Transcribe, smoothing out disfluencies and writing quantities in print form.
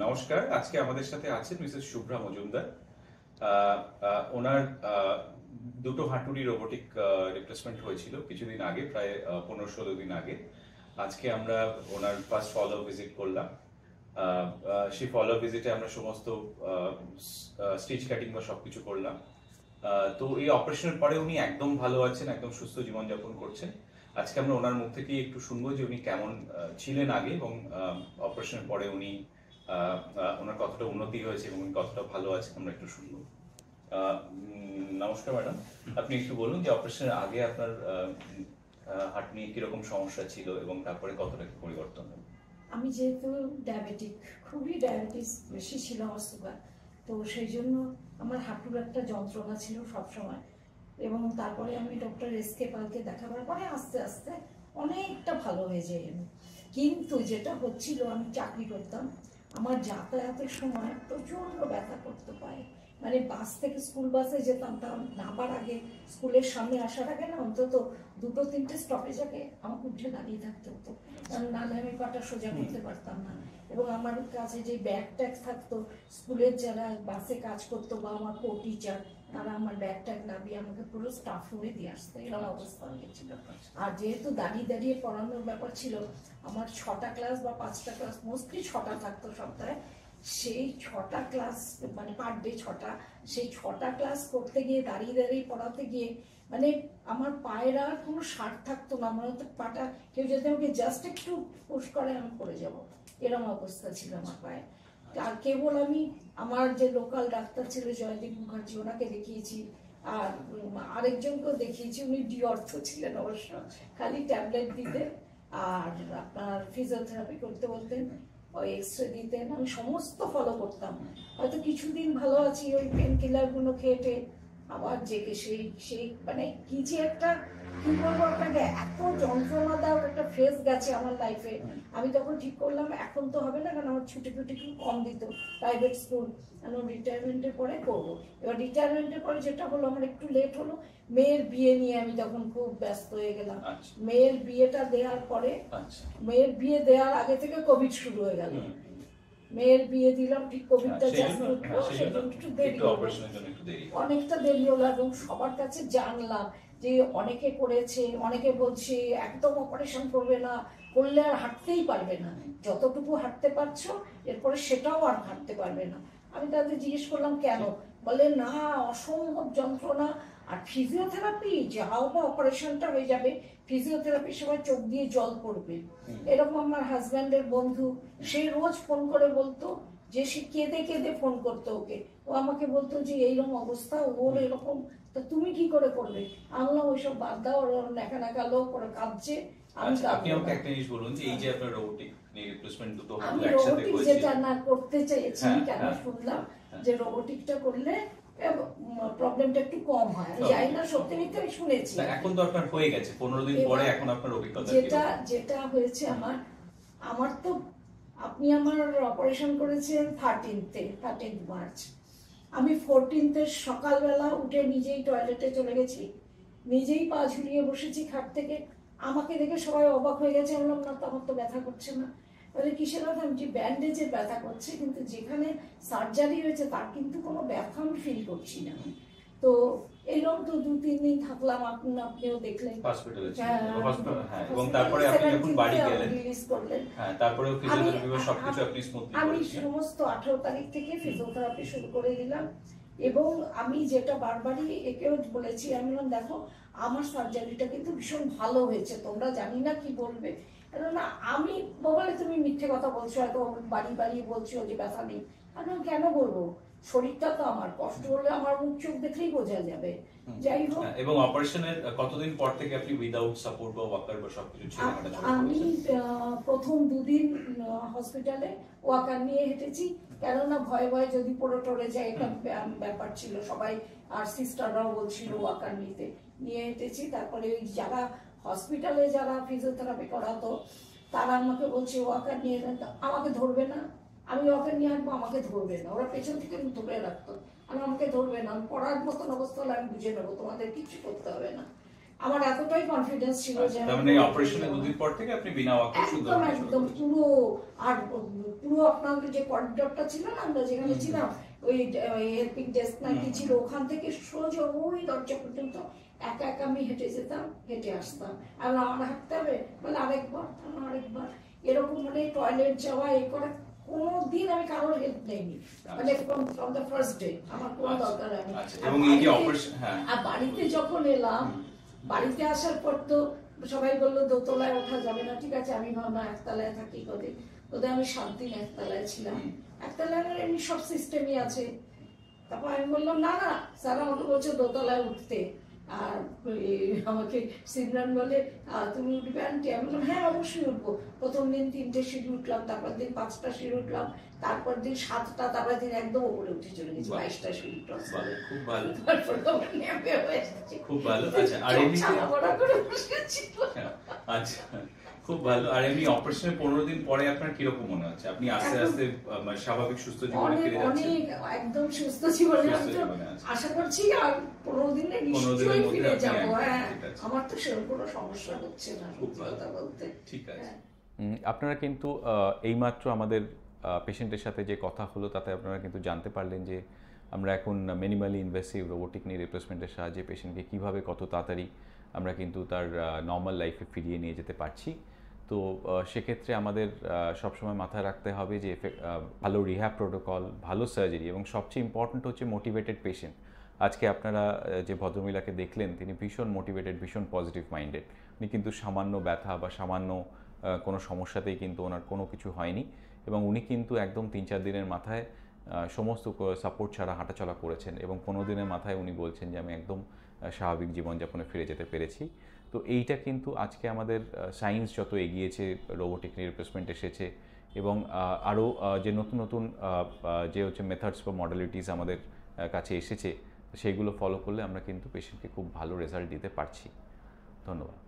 নমস্কার। আজকে আমাদের সাথে আছেন মিসেস শুভ্রা মজুমদার। ওনার দুটো হাঁটুরই রোবোটিক রিপ্লেসমেন্ট হয়েছিল কিছুদিন আগে, প্রায় 15-16 দিন আগে। আজকে আমরা ওনার ফার্স্ট ফলো ভিজিট করলাম। সেই ফলো ভিজিটে আমরা সমস্ত স্টিচ কাটিং বা সবকিছু করলাম। তো এই অপারেশনের পরে উনি একদম ভালো আছেন, একদম সুস্থ জীবনযাপন করছেন। আজকে আমরা ওনার মুখ থেকে একটু শুনবো যে উনি কেমন ছিলেন আগে এবং অপারেশনের পরে উনি ওনার কতটা উন্নতি হয়েছে এবং উনি কতটা ভালো আছেন আমরা একটু শুনবো। নমস্কার ম্যাডাম, আপনি একটু বলুন যে অপারেশনের আগে আপনার হার্ট নিয়ে কিরকম সমস্যা ছিল এবং তারপরে কতটা কি পরিবর্তন হলো? আমি যেহেতু ডায়াবেটিক, খুবই ডায়াবেটিস বেশি ছিল আমার সুগার, তো সেই জন্য আমার হাঁটুর একটা যন্ত্রণা ছিল সবসময়। এবং তারপরে আমি ডক্টর এসকে পালকে দেখাবার পরে আস্তে আস্তে অনেকটা ভালো হয়ে যাই আমি। কিন্তু যেটা হচ্ছিল, আমি চাকরি করতাম, আমার যাতায়াতের সময় প্রচণ্ড ব্যথা করতে পারে। মানে বাস থেকে স্কুল বাসে যেতাম, তার নামার আগে, স্কুলের সামনে আসার আগে না অন্তত 2-3টে স্টপেজ আগে আমাকে উঠে দাঁড়িয়ে থাকতে হতো, কারণ নাহলে আমি পাটা সোজা করতে পারতাম না। এবং আমার কাছে যে ব্যাগ ট্যাগ থাকতো, স্কুলের যারা বাসে কাজ করতো বা আমার কো টিচার, তারা আমার ব্যাগ ট্যাগ নামিয়ে আমাকে পুরো স্টাফ রুমে দিয়ে আসতো, এরকম অবস্থা হয়েছিল। আর যেহেতু দাঁড়িয়ে দাঁড়িয়ে পড়ানোর ব্যাপার ছিল, আমার 6টা ক্লাস বা 5টা ক্লাস, মোস্টলি 6টা থাকতো সপ্তাহে। সেই 6টা ক্লাস, মানে পার ডে 6টা, সেই 6টা ক্লাস করতে গিয়ে দাঁড়িয়ে দাঁড়িয়ে পড়াতে গিয়ে মানে আমার পায়ের আর কোনো সার থাকতো না। আমার হয়তো পাটা কেউ যদি আমাকে জাস্ট একটু পুশ করে আমি পড়ে যাব, এরকম অবস্থা ছিল আমার পায়ে। আর কেবল আমি আমার যে লোকাল ডাক্তার ছিল জয়দীপ মুখার্জি, ওনাকে দেখিয়েছি, আর আরেকজনকেও দেখিয়েছি। উনি অর্থ ছিলেন অবশ্য, খালি ট্যাবলেট দিতেন আর আপনার ফিজিওথেরাপি করতে বলতেন, ওই এক্সরে দিতেন, আমি সমস্ত ফলো করতাম। হয়তো কিছুদিন ভালো আছি ওই পেন কিলারগুলো খেয়ে, আবার জেগে সেই সেই মানে কি যে একটা, কি বলবো আপনাকে, এত যন্ত্রণাদায়ক একটা ফেজ গেছে আমার লাইফে। আমি তখন ঠিক করলাম এখন তো হবে না, কারণ আমার ছুটি টুটি খুব কম দিত প্রাইভেট স্কুল, আমি রিটায়ারমেন্টের পরে করবো। এবার রিটায়ারমেন্টের পরে যেটা হলো, আমার একটু লেট হলো, মেয়ের বিয়ে নিয়ে আমি তখন খুব ব্যস্ত হয়ে গেলাম। মেয়ের বিয়েটা দেওয়ার পরে, মেয়ের বিয়ে দেওয়ার আগে থেকে কোভিড শুরু হয়ে গেল। মেয়ের বিয়ে দিলাম ঠিক কোভিডটা একটু দেরি হলো, অনেকটা দেরি হলো। এবং সবার কাছে জানলাম যে অনেকে করেছে, অনেকে বলছে একদম অপারেশন করবে না, করলে আর হাঁটতেই পারবে না, যতটুকু হাঁটতে পারছো এরপরে সেটাও আর হাঁটতে পারবে না। আমি তাদের জিজ্ঞেস করলাম কেন, বলে না অসম্ভব যন্ত্রণা, আর ফিজিওথেরাপি যাও বা অপারেশনটা হয়ে যাবে, ফিজিওথেরাপির সময় চোখ দিয়ে জল পড়বে। এরকম আমার হাজব্যান্ডের বন্ধু, সে রোজ ফোন করে বলতো যে সে কেঁদে কেঁদে ফোন করতো ওকে, ও আমাকে বলতো যে এইরকম অবস্থা, ওর এরকম, তা তুমি কি করে করবে? আমরা ওইসব বাদ দাও, ওর নেকা নেকা লোক, ওরা কাঁদছে। আপনি আমাকে একটা জিনিস বলুন যে এই যে আপনার রোবোটিক রিপ্লেসমেন্ট দুটো আমি রোবোটিক যেটা না করতে চাইছি, কেন শুনলাম যে রোবোটিকটা করলে প্রবলেমটা একটু কম হয়, আমি জানি না সত্যি মিথ্যে, আমি শুনেছি। এখন তো আপনার হয়ে গেছে 15 দিন পরে, এখন আপনার অভিজ্ঞতা যেটা হয়েছে আমার তো, আপনি আমার অপারেশন করেছেন 13 মার্চ, আমি 14 সকালবেলা উঠে নিজেই টয়লেটে চলে গেছি, নিজেই পা ঝুলিয়ে বসেছি খাট থেকে। আমাকে দেখে সবাই অবাক হয়ে গেছে। বললাম না তো, আমার তো ব্যথা করছে না। বলে কিসের ব্যথা? আমি যে ব্যান্ডেজের ব্যথা করছে, কিন্তু যেখানে সার্জারি হয়েছে তার কিন্তু কোনো ব্যথা আমি ফিল করছি না। তো এইরকম তো 2-3 দিন থাকলাম, আপনিও দেখলেন হসপিটালে ছিলেন, এবং তারপরে আপনি যখন বাড়ি গেলেন রিলিজ করলেন, তারপরেও ফিজিওথেরাপি সবকিছু আপনি স্মুথলি আমি সমস্ত 18 তারিখ থেকে ফিজিওথেরাপি শুরু করে দিলাম। এবং আমি যেটা বারবারই একেও বলেছি, আমি বললাম দেখো আমার সার্জারিটা কিন্তু ভীষণ ভালো হয়েছে, তোমরা জানি না কি বলবে, কেননা আমি বলে তুমি মিথ্যে কথা বলছো, হয়তো বাড়ি বলছো যে ব্যথা নেই। আমি কেন বলবো, শরীরটা তো আমার, কষ্ট হলে আমার মুখ চোখ দেখলেই বোঝা যাবে। যাই হোক, এবং অপারেশনের কতদিন পর থেকে আপনি উইদাউট সাপোর্ট বা ওয়াকার বা সবকিছু ছিল? আমি প্রথম 2 দিন হসপিটালে ওয়াকার নিয়ে হেঁটেছি, কেননা ভয়ে ভয়ে যদি পড়ে টরে যায়, এটা ব্যাপার ছিল সবাই, আর সিস্টাররাও বলছিল ওয়াকার নিয়ে হেঁটেছি। তারপরে ওই যারা হসপিটালে যারা ফিজিওথেরাপি করাতো তারা আমাকে বলছে ওয়াকার নিয়ে, আমাকে ধরবে না, আমি ওয়াকার নিয়ে হাঁটবো, আমাকে ধরবে না, ওরা পেছন থেকে ধরে রাখতো, আমাকে ধরবে না, পড়ার মতন অবস্থা হলে আমি বুঝে নেবো, তোমাদের কিছু করতে হবে না। আমার এতটাই কনফিডেন্স ছিল যে তার মানে অপারেশনের 2 দিন পর থেকে আপনি বিনা ওয়াকে শুদ্ধ একদম একদম পুরো, আর পুরো আপনাদের যে করিডোরটা ছিল না আমরা যেখানে ছিলাম, ওই হেল্পিং ডেস্ক না কি ছিল, ওখান থেকে সোজা ওই দরজা পর্যন্ত একা একা আমি হেঁটে যেতাম, হেঁটে আসতাম। আর আমার হাঁটতে হবে মানে আরেকবার এরকম, মানে টয়লেট যাওয়া এ করা কোনোদিন আমি কারোর হেল্প নেইনি, মানে ফ্রম দ্য ফার্স্ট ডে আমার কোনো দরকার হয়নি। এবং এই যে অপারেশন, হ্যাঁ, আর বাড়িতে যখন এলাম, বাড়িতে আসার পর তো সবাই বললো দোতলায় ওঠা যাবে না, ঠিক আছে আমি ভাবলাম একতলায় থাকি ওদের আমি 7 দিন একতলায় ছিলাম। একতলায় আমার এমনি সব সিস্টেমই আছে। তারপর আমি বললাম না না, স্যার আমাকে বলছে দোতলায় উঠতে। আর আমাকে সিমরান বলে তুমি উঠবে আন্টি? আমি বললাম হ্যাঁ অবশ্যই উঠবো। প্রথম দিন 3টে সিঁড়ি উঠলাম, তারপর দিন 5টা সিঁড়ি উঠলাম, তারপর দিন 7টা, তারপর দিন একদম উপরে উঠে চলে গেছি 22টা সিঁড়ি ক্রস করে। খুব ভালো, তারপর আমার নেমে হয়েছে, খুব ভালো। আচ্ছা, আর এমনি করে বসেছিল। আচ্ছা, খুব ভালো। আর এমনি অপারেশনের 15 দিন পরে আপনার কিরকম মনে হচ্ছে? আপনি আস্তে আস্তে মানে স্বাভাবিক সুস্থ জীবনে ফিরে যাচ্ছেন? অনেক একদম সুস্থ জীবনে আশা করছি, আর 15 দিনে নিশ্চয়ই ফিরে যাবো। হ্যাঁ, আমার তো সেরকম কোনো সমস্যা হচ্ছে না কথা বলতে। ঠিক আছে। আপনারা কিন্তু এইমাত্র আমাদের পেশেন্টের সাথে যে কথা হলো তাতে আপনারা কিন্তু জানতে পারলেন যে আমরা এখন মিনিমালি ইনভেসিভ রোবোটিক নি রিপ্লেসমেন্টের সাহায্যে পেশেন্টকে কীভাবে কত তাড়াতাড়ি আমরা কিন্তু তার নর্মাল লাইফে ফিরিয়ে নিয়ে যেতে পারছি। তো সেক্ষেত্রে আমাদের সবসময় মাথায় রাখতে হবে যে ভালো রিহ্যাব প্রোটোকল, ভালো সার্জারি এবং সবচেয়ে ইম্পর্ট্যান্ট হচ্ছে মোটিভেটেড পেশেন্ট। আজকে আপনারা যে ভদ্রমহিলাকে দেখলেন তিনি ভীষণ মোটিভেটেড, ভীষণ পজিটিভ মাইন্ডেড। উনি কিন্তু সামান্য ব্যথা বা সামান্য কোনো সমস্যাতেই কিন্তু ওনার কোনো কিছু হয়নি এবং উনি কিন্তু একদম 3-4 দিনের মাথায় সমস্ত সাপোর্ট ছাড়া হাঁটাচলা করেছেন এবং 15 দিনের মাথায় উনি বলছেন যে আমি একদম স্বাভাবিক জীবনযাপনে ফিরে যেতে পেরেছি। তো এইটা কিন্তু আজকে আমাদের সায়েন্স যত এগিয়েছে, রোবোটিক নি রিপ্লেসমেন্ট এসেছে এবং আরও যে নতুন নতুন যে হচ্ছে মেথডস বা মডেলিটিস আমাদের কাছে এসেছে, সেইগুলো ফলো করলে আমরা কিন্তু পেশেন্টকে খুব ভালো রেজাল্ট দিতে পারছি। ধন্যবাদ।